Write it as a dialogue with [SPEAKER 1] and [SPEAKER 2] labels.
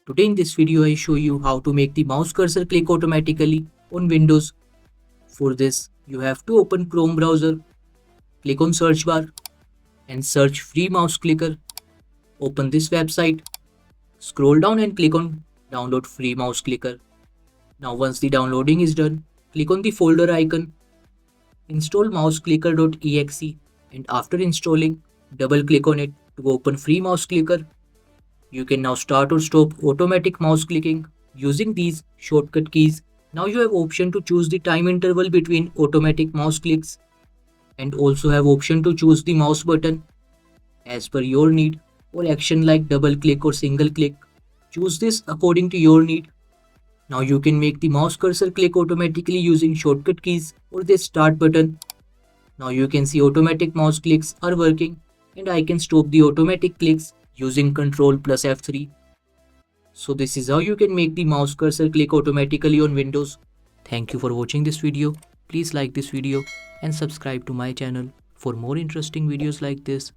[SPEAKER 1] Today in this video I show you how to make the mouse cursor click automatically on Windows. For this you have to open Chrome browser, click on search bar and search free mouse clicker. Open this website, scroll down and click on download free mouse clicker. Now once the downloading is done, click on the folder icon, install mouseclicker.exe and after installing, double click on it to open free mouse clicker. You can now start or stop automatic mouse clicking using these shortcut keys. Now you have option to choose the time interval between automatic mouse clicks and also have option to choose the mouse button as per your need or action like double click or single click. Choose this according to your need. Now you can make the mouse cursor click automatically using shortcut keys or the start button. Now you can see automatic mouse clicks are working and I can stop the automatic clicks using Ctrl plus F3. So this is how you can make the mouse cursor click automatically on Windows. Thank you for watching this video. Please like this video and subscribe to my channel for more interesting videos like this.